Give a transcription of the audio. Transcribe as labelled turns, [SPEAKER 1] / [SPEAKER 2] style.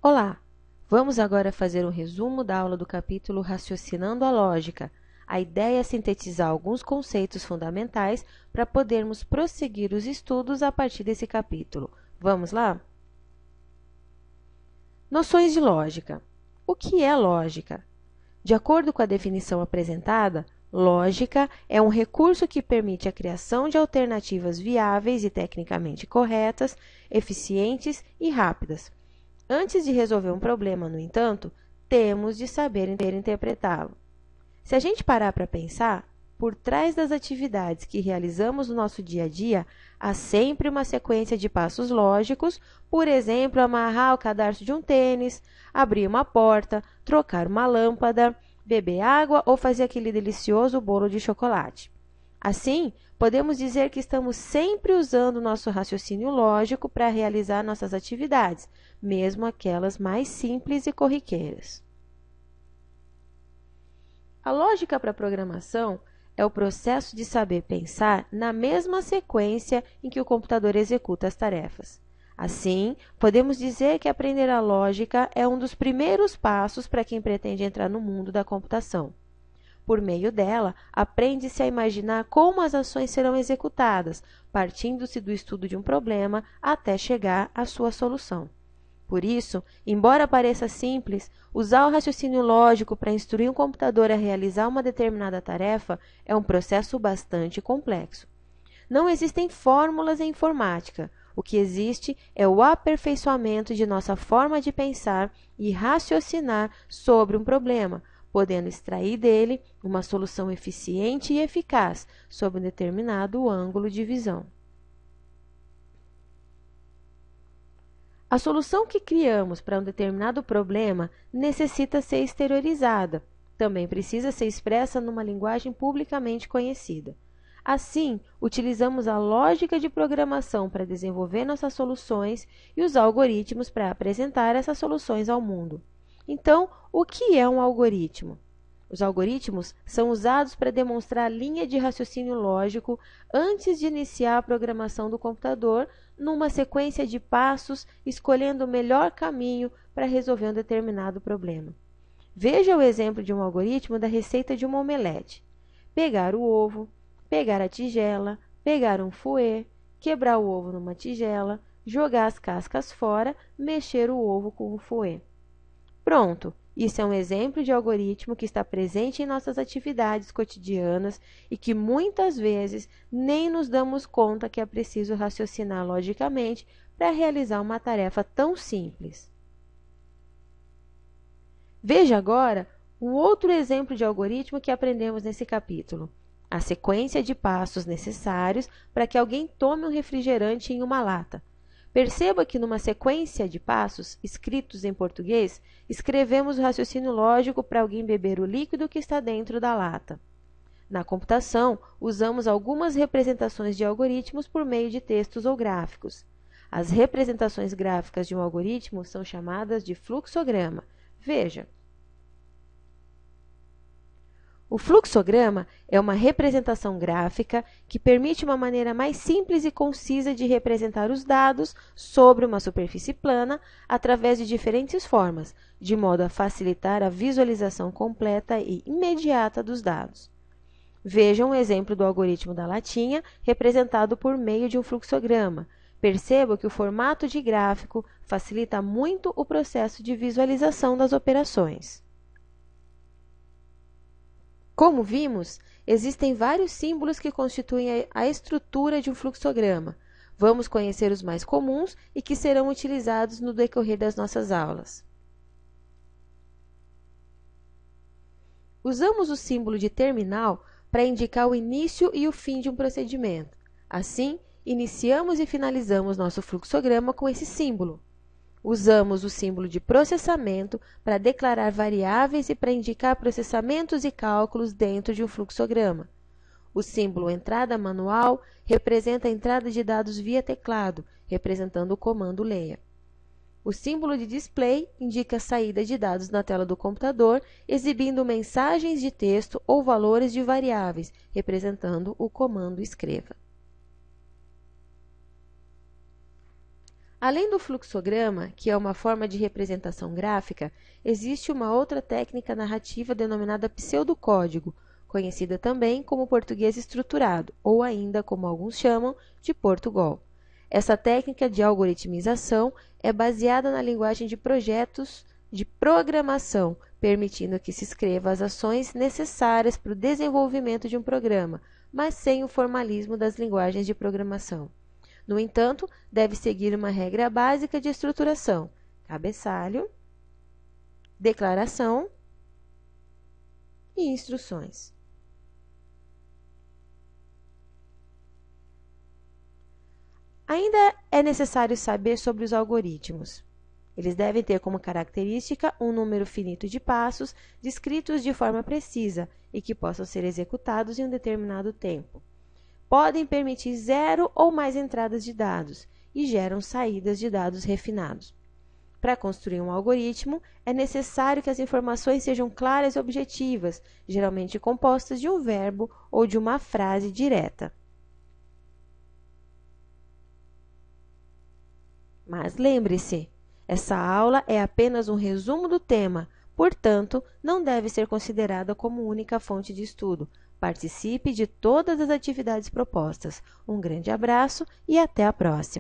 [SPEAKER 1] Olá! Vamos agora fazer um resumo da aula do capítulo Raciocinando a Lógica. A ideia é sintetizar alguns conceitos fundamentais para podermos prosseguir os estudos a partir desse capítulo. Vamos lá? Noções de lógica. O que é lógica? De acordo com a definição apresentada, lógica é um recurso que permite a criação de alternativas viáveis e tecnicamente corretas, eficientes e rápidas. Antes de resolver um problema, no entanto, temos de saber interpretá-lo. Se a gente parar para pensar, por trás das atividades que realizamos no nosso dia a dia, há sempre uma sequência de passos lógicos, por exemplo, amarrar o cadarço de um tênis, abrir uma porta, trocar uma lâmpada, beber água ou fazer aquele delicioso bolo de chocolate. Assim, podemos dizer que estamos sempre usando nosso raciocínio lógico para realizar nossas atividades, mesmo aquelas mais simples e corriqueiras. A lógica para a programação é o processo de saber pensar na mesma sequência em que o computador executa as tarefas. Assim, podemos dizer que aprender a lógica é um dos primeiros passos para quem pretende entrar no mundo da computação. Por meio dela, aprende-se a imaginar como as ações serão executadas, partindo-se do estudo de um problema até chegar à sua solução. Por isso, embora pareça simples, usar o raciocínio lógico para instruir um computador a realizar uma determinada tarefa é um processo bastante complexo. Não existem fórmulas em informática. O que existe é o aperfeiçoamento de nossa forma de pensar e raciocinar sobre um problema, podendo extrair dele uma solução eficiente e eficaz sob um determinado ângulo de visão. A solução que criamos para um determinado problema necessita ser exteriorizada, também precisa ser expressa numa linguagem publicamente conhecida. Assim, utilizamos a lógica de programação para desenvolver nossas soluções e os algoritmos para apresentar essas soluções ao mundo. Então, o que é um algoritmo? Os algoritmos são usados para demonstrar a linha de raciocínio lógico antes de iniciar a programação do computador, numa sequência de passos, escolhendo o melhor caminho para resolver um determinado problema. Veja o exemplo de um algoritmo da receita de uma omelete. Pegar o ovo, pegar a tigela, pegar um fouet, quebrar o ovo numa tigela, jogar as cascas fora, mexer o ovo com o fouet. Pronto! Isso é um exemplo de algoritmo que está presente em nossas atividades cotidianas e que muitas vezes nem nos damos conta que é preciso raciocinar logicamente para realizar uma tarefa tão simples. Veja agora um outro exemplo de algoritmo que aprendemos nesse capítulo: a sequência de passos necessários para que alguém tome um refrigerante em uma lata. Perceba que numa sequência de passos, escritos em português, escrevemos o raciocínio lógico para alguém beber o líquido que está dentro da lata. Na computação, usamos algumas representações de algoritmos por meio de textos ou gráficos. As representações gráficas de um algoritmo são chamadas de fluxograma. Veja. O fluxograma é uma representação gráfica que permite uma maneira mais simples e concisa de representar os dados sobre uma superfície plana através de diferentes formas, de modo a facilitar a visualização completa e imediata dos dados. Veja um exemplo do algoritmo da latinha representado por meio de um fluxograma. Perceba que o formato de gráfico facilita muito o processo de visualização das operações. Como vimos, existem vários símbolos que constituem a estrutura de um fluxograma. Vamos conhecer os mais comuns e que serão utilizados no decorrer das nossas aulas. Usamos o símbolo de terminal para indicar o início e o fim de um procedimento. Assim, iniciamos e finalizamos nosso fluxograma com esse símbolo. Usamos o símbolo de processamento para declarar variáveis e para indicar processamentos e cálculos dentro de um fluxograma. O símbolo entrada manual representa a entrada de dados via teclado, representando o comando leia. O símbolo de display indica a saída de dados na tela do computador, exibindo mensagens de texto ou valores de variáveis, representando o comando escreva. Além do fluxograma, que é uma forma de representação gráfica, existe uma outra técnica narrativa denominada pseudocódigo, conhecida também como português estruturado, ou ainda, como alguns chamam, de Portugal. Essa técnica de algoritmização é baseada na linguagem de projetos de programação, permitindo que se escreva as ações necessárias para o desenvolvimento de um programa, mas sem o formalismo das linguagens de programação. No entanto, deve seguir uma regra básica de estruturação: cabeçalho, declaração e instruções. Ainda é necessário saber sobre os algoritmos. Eles devem ter como característica um número finito de passos descritos de forma precisa e que possam ser executados em um determinado tempo. Podem permitir 0 ou mais entradas de dados e geram saídas de dados refinados. Para construir um algoritmo, é necessário que as informações sejam claras e objetivas, geralmente compostas de um verbo ou de uma frase direta. Mas lembre-se, essa aula é apenas um resumo do tema, portanto, não deve ser considerada como única fonte de estudo. Participe de todas as atividades propostas. Um grande abraço e até a próxima!